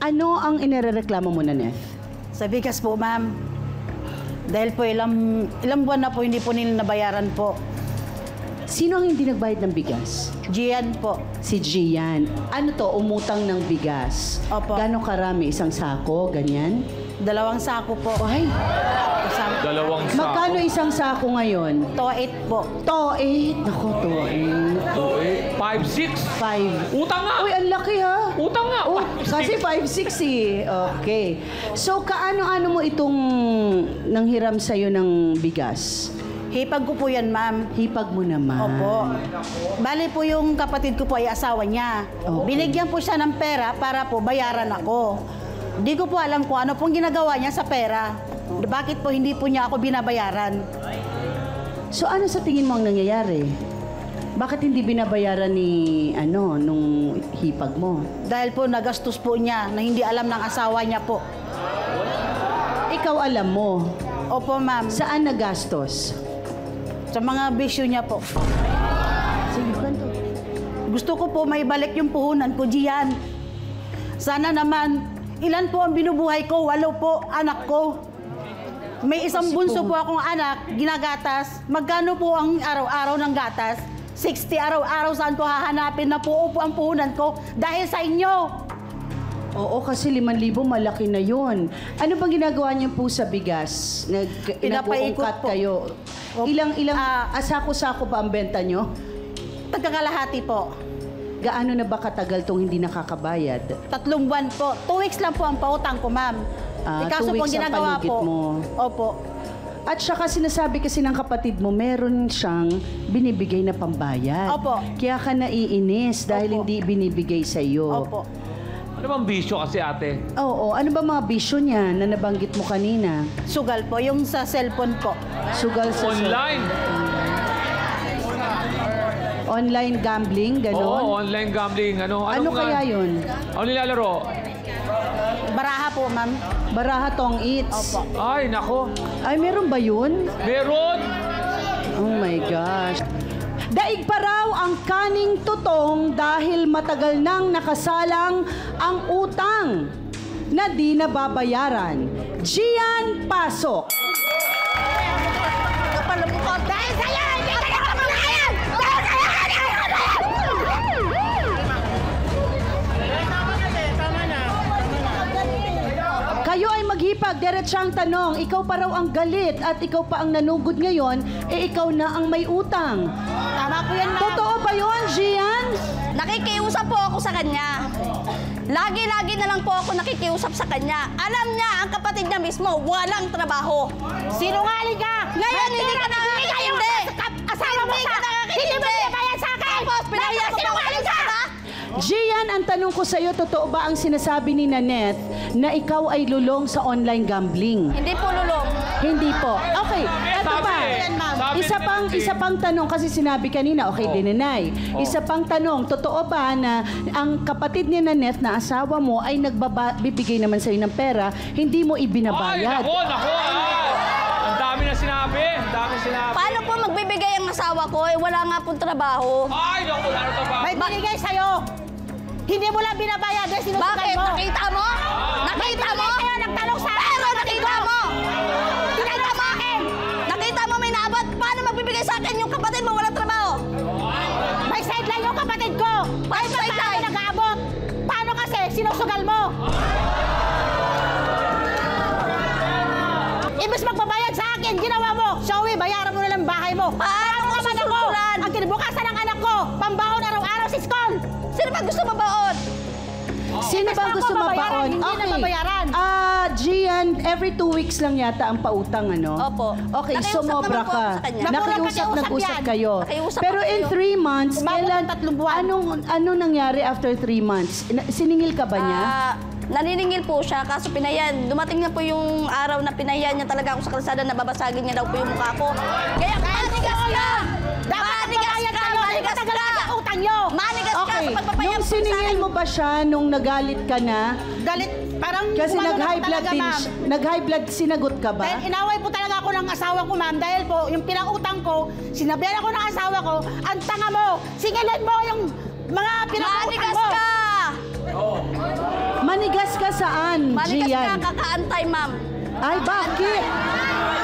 Ano ang inirereklamo mo na, Neth? Sa bigas po, ma'am. Dahil po ilang buwan na po hindi po nila nabayaran po. Sino ang hindi nagbayad ng bigas? Gian po. Si Gian. Ano to, umutang ng bigas? Opo. Gano'ng karami? Isang sako? Ganyan? 2 sako po. Ay, Kasama. 2 sako. magkano isang sako ngayon? To 8 po. To 8. Naku, to 8. 5-6. 5. Utang nga. Uy, ang laki ha. Utang nga. Oh, 5-6. kasi 5'6" eh. Okay. So, kaano-ano mo itong nanghiram sa'yo ng bigas? Hipag ko po yan, ma'am. Hipag mo naman. Opo. Bali po yung kapatid ko po ay asawa niya. Okay. Binigyan po siya ng pera para po bayaran ako. Di ko po alam kung ano pong ginagawa niya sa pera. Bakit po hindi po niya ako binabayaran? So, ano sa tingin mo ang nangyayari? Bakit hindi binabayaran ni, nung hipag mo? Dahil po nagastos po niya na hindi alam ng asawa niya po. Ikaw alam mo. Opo, ma'am. Saan nagastos? Sa mga bisyo niya po. Sige, kwento. Gusto ko po may balik yung puhunan ko, Gian. Sana naman, ilan po ang binubuhay ko? 8 po, anak ko. May isang bunso po akong anak, ginagatas. Magkano po ang araw-araw ng gatas? 60 araw-araw, saan ko hahanapin na po ang puhunan ko? Dahil sa inyo. Oo, kasi 5,000 malaki na yun. Ano bang ginagawa niyo po sa bigas? Pinapaikot Nag-uungkat po. kayo? Ilang sako-sako ba ang benta niyo? Tagkakalahati po. Gaano na ba katagal tong hindi nakakabayad? 3 buwan po. 2 weeks lang po ang pautang ko, ma'am. 2 weeks ang palugit mo. Opo. At saka sinasabi kasi ng kapatid mo, meron siyang binibigay na pambayad. Opo. Kaya ka naiinis dahil Opo. hindi binibigay sa iyo. Opo. Ano bang bisyo kasi, ate? Oo, ano ba mga bisyo niya na nabanggit mo kanina? Sugal po, yung sa cellphone po. Sugal sa Online. online gambling, ganon? Oo, online gambling. Ano Kaya yun? Ano nilalaro? Baraha po, ma'am. Baraha tong eats. Opo. Ay, nako. Ay, meron ba yun? Meron. Oh my gosh. Daig pa raw ang kaning tutong dahil matagal nang nakasalang ang utang na di nababayaran. Gian, pasok. Kapal mo ko. Dahil sa'yo! Hindi ka nakakapalayan! Dahil sa'yo! Kayo ay maghipag, diretsang tanong, ikaw pa raw ang galit at ikaw pa ang nanugod ngayon, ikaw na ang may utang. Tama po yan, ma'am. Totoo ba yun, Gian? Nakikiusap po ako sa kanya. Lagi-lagi na lang po ako nakikiusap sa kanya. Alam niya, ang kapatid niya mismo, walang trabaho. Sinungaling ka! Ngayon, hindi ka nakakintindi. Asawa mo sa... Hindi mo binabayan sa akin! Tapos, pinahiya mo pa ako sa ba? Gian, ang tanong ko sa'yo, totoo ba ang sinasabi ni Nanette na ikaw ay lulong sa online gambling? Hindi po lulong. Hindi po. Okay, eto pa. Isa pang tanong kasi sinabi kanina, okay, dinenay. Isa pang tanong, totoo ba na ang kapatid ni Nanette na asawa mo ay nagbibigay naman sa'yo ng pera, hindi mo Ay, ibinabayad? nako. Ang dami na sinabi. Ang dami sinabi. Paano po magbibigay ang asawa ko? Eh, wala nga pong trabaho. Ay, nako. Ano ka ba? May binigay sa'yo! Hindi mo lang binabayad dahil sinusugal Bakit? mo! Nakita mo? Nakita mo? Kaya nagtanong sa akin! Pero nakita mo! Tinanong sa akin! Nakita mo may naabot? Paano magbibigay sa akin yung kapatid mo walang trabaho? May sideline yung kapatid ko! Ay, ba't sideline? nag-aabot? Paano kasi? Sinusugal mo! Ibig magbabayad sa akin, ginawa mo! Zoe, bayaran mo na lang bahay mo! Paano ko naman ako? sususulan? Ang kinabukasan ng anak ko! Pambaon araw-araw si school! Sino ba gusto mabaon? Sino bang gusto mabaon? Hindi na mabayaran. Gian, every 2 weeks lang yata ang pautang, ano? Opo. Okay, Nakiusap sumobra naman po ka. ako sa kanya. Nag-usap yan. kayo. Nakiusap Pero ako in kayo. 3 months, Umabot ng 3 buwan. anong nangyari after 3 months? Siningil ka ba niya? Naniningil po siya, kaso pinayan. Dumating na po yung araw na pinayan niya talaga ako sa kalsada na babasagin niya daw po yung mukha ko. Kaya manigas ka! Manigas ka! Manigas ka! Utang nyo! Manigas ka Okay, sa pagpapayag nung siningil mo ba siya nung nagalit ka na? Galit, parang Kasi umano na nag-high po blood talaga, din. ma'am. Nag-high blood, sinagot ka ba? Dahil inaway po talaga ako ng asawa ko, ma'am. Dahil po, yung pinautang ko, sinabihan ako ng asawa ko, ang tanga mo, singilan mo yung mga pinautang Manigas mo. ka! Manigas ka saan, Manigas Gian? ka kakaantay, ma'am. Ay, bakit?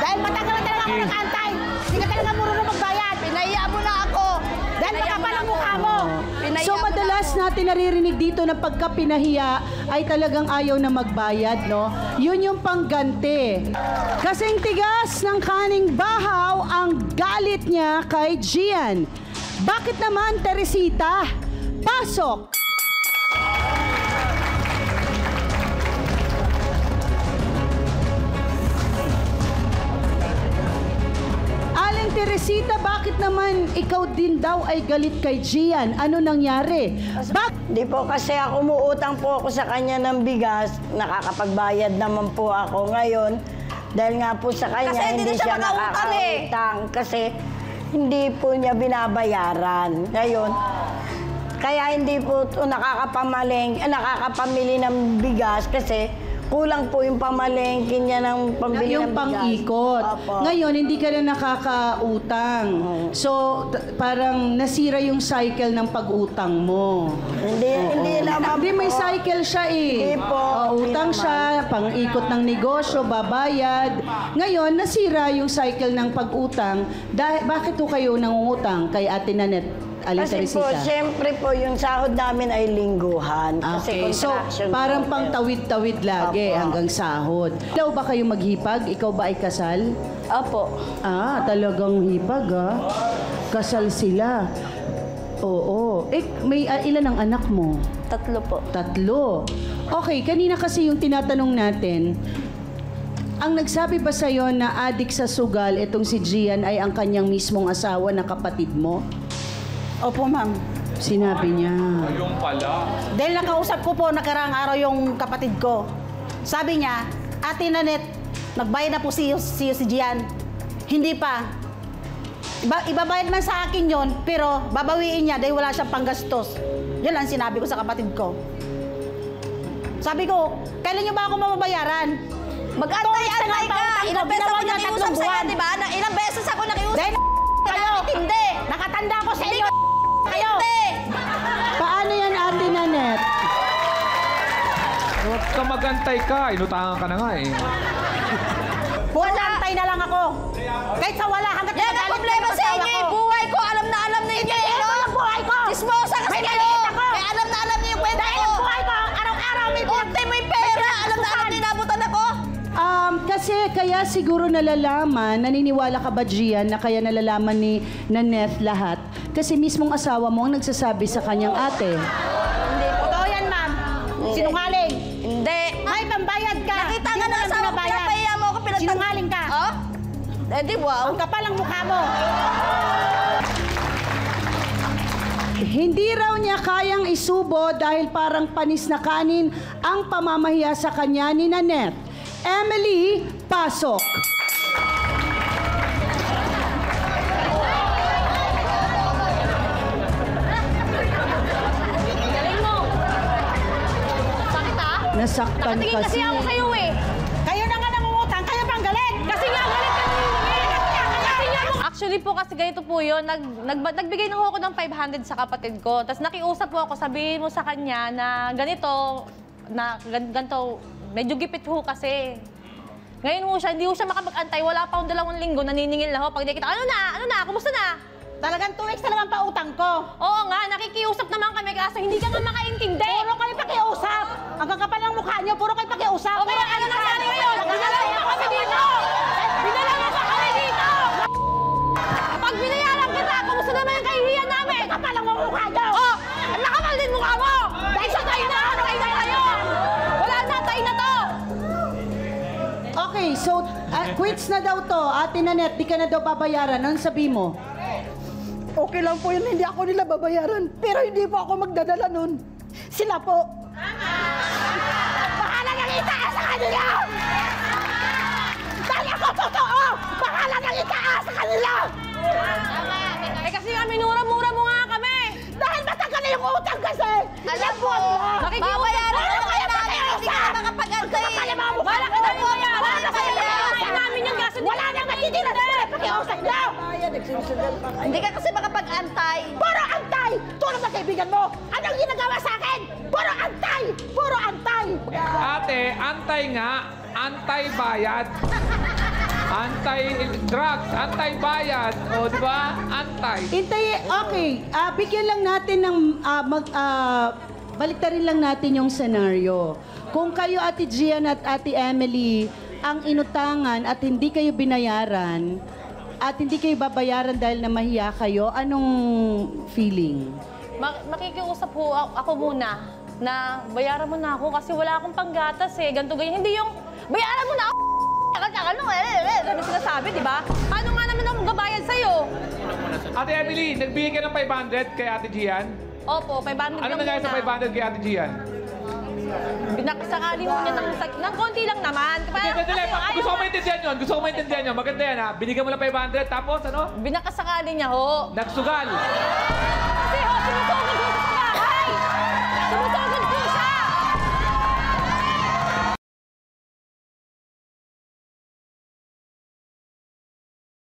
Dahil matagal na talaga ako nakaantay. Hindi ka talaga marunong magbayad. Pinaya mo na ako. Dahil makapal ang mukha mo. Pinaya So mo na madalas ako. natin naririnig dito na pagka pinahiya ay talagang ayaw na magbayad, no? Yun yung pangganti. Kasing tigas ng kaning bahaw ang galit niya kay Gian. Bakit naman, Teresita? Pasok! Aling Teresita, bakit naman ikaw din daw ay galit kay Gian? Ano nangyari? Di po kasi ako umuutang po ako sa kanya ng bigas. Nakakapagbayad naman po ako ngayon. Dahil nga po sa kanya, Kasi hindi na siya makautang eh. nakakautang. Kasi hindi po niya binabayaran. Ngayon, kaya hindi po nakakapamili ng bigas kasi kulang po yung pamalengke niya ng pambili Yung ng bigas. pang-ikot. Opo. Ngayon, hindi ka na nakakautang. So, parang nasira yung cycle ng pag-utang mo. Hindi naman Hindi, may po. cycle siya eh. Hindi po. Utang Hindi siya, pang-ikot ng negosyo, babayad. Ngayon, nasira yung cycle ng pag-utang. Bakit po kayo nangungutang kay Ate Nanette, Aling Kasi po, Teresita? siyempre po, yung sahod namin ay lingguhan. Kasi Okay, so contraction parang po. pang tawid-tawid lagi Opo. hanggang sahod. Ikaw ba kayo maghipag? Ikaw ba ay kasal? Opo. Talagang hipag Kasal sila. Oo. May ilan ang anak mo? 3 po. 3. Okay, kanina kasi yung tinatanong natin, ang nagsabi ba sa'yo na adik sa sugal itong si Gian ay ang kanyang mismong asawa na kapatid mo? Opo, ma'am. Sinabi niya. Yung pala. Dahil nakausap ko po nakaraang araw yung kapatid ko. Sabi niya, Ate Nanette, nagbayad na po si Gian. Hindi pa. Ibabayad man sa akin yon, pero babawiin niya dahil wala siyang panggastos. Yun ang sinabi ko sa kapatid ko. Sabi ko, kailan niyo ba ako mababayaran? Mag-antay-antay ka! Ilang beses ako nakiusap sa'yo, di ba? Ilang beses ako nakiusap. Dahil kayo, Hindi! nakatanda ko sa inyo. Kayo. Hindi! Paano yan, Ate Nanette? Huwag ka magantay ka. Inutangan ka na nga eh. Puro antay na lang ako. Kahit sa wala, hanggat Yan ang problema sa inyo eh. Buhay ko, alam na alam ninyo eh. Ito ang buhay ko. Chismosa kasi May kayo. maliit ako. Kaya alam na alam niyo yung kwento Dahil ko. ang buhay ko, araw-araw may Unti mo yung pera. Alam na alam niyo nabutan ako. Kasi kaya siguro nalalaman, naniniwala ka ba, Gian, na kaya nalalaman ni Nanette lahat? Kasi mismong asawa mo ang nagsasabi sa kanyang ate. Hindi. Totoo yan, ma'am. Sinungaling. Hindi. May pambayad ka. Nakita Hindi nga mo ng lang asawa ko, binabayad. pinapahiya mo ako. Sinungaling ka. Oh? Eh di wow. Ang kapal ang mukha mo. Hindi raw niya kayang isubo dahil parang panis na kanin ang pamamahiya sa kanya ni Nanette. Emily, pasok. Galing mo. Sakit ah. Nasaktan Nakatingin kasi ako sa'yo eh. Kayo na nga nangungutang. Kayo pang galit. Kasi nga, galit ka Actually po, kasi ganito po yun. Nagbigay na ho ako ng 500 sa kapatid ko. Tapos nakiusap po ako, sabihin mo sa kanya na ganito, ganito, medyo gipit ho kasi. Ngayon ho siya, hindi ho siya makapag-antay. Wala pa akong 2 linggo, naniningil na ho. Pag nakita, ano na, kumusta na? Talagang 2 weeks na naman pa utang ko. Oo nga, nakikiusap naman kami kaso hindi ka nga makaintindi. Puro kayo pakiusap. Ang kakapal ng mukha niyo, puro kayo pakiusap. O kaya ano nangyari ngayon? Dinala mo pa kami dito! Dinala mo pa kami dito! Pag binayaran kita, kumusta naman yung kahihiyan namin? Ang kakapal ang mukha niyo. Oh! Ang nakapal din mukha mo! Dahil sa tayo na! Tayo na tayo! Wala na, tayo na to! Okay, so quits na daw to. Ate Nanette, di ka na daw babayaran. Anong sabi mo? Okay lang po yun, hindi ako nila babayaran. Pero hindi po ako magdadala nun. Sila po. Bahala nang itaas sa kanila! Dahil ako totoo! Bahala nang itaas sa kanila! Eh kasi nga, minura-mura mo nga kami! Dahil matagal na yung utang kasi! Alam mo, Babayaran babayaran mo mo kaya namin, hindi ka na makapag-antay. Wala ka na bayaran! Wala ka na bayaran! Namin yung gaso. Wala nang natitira sa pakiusap niyo! magbabayad, nagsinusugal pa kayo. Hindi ka kasi makapag-antay. Puro antay! Tulad ng kaibigan mo! Anong ginagawa sa akin? Puro antay! Puro antay! Ate, antay nga. Antay-bayad. Antay-drugs. Antay-bayad. O, di ba? Antay. Okay, bigyan lang natin ng, baliktarin lang natin yung senaryo. Kung kayo, Ate Gian at Ate Emily, ang inutangan at hindi kayo binayaran, at hindi kayo babayaran dahil na mahiya kayo, anong feeling? Makikiusap po ako muna na bayaran mo na ako kasi wala akong panggatas eh. Ganto ganyan. Hindi yung bayaran mo na ako. Ano sinasabi, di ba? Ano nga naman ako gabayad sa'yo? Ate Emily, nagbigay ka ng 500 kay Ate Gian? Opo, 500 Ano lang nangyari sa muna. 500 kay Ate Gian? Binakasakali mo niya ng konti lang naman. Gusto ko maintindihan yun. Gusto ko maintindihan yun. Maganda yan ha. Binigyan mo lang 500 tapos ano? Binakasakali niya ho. Nagsugal. Kasi ho, sinusugal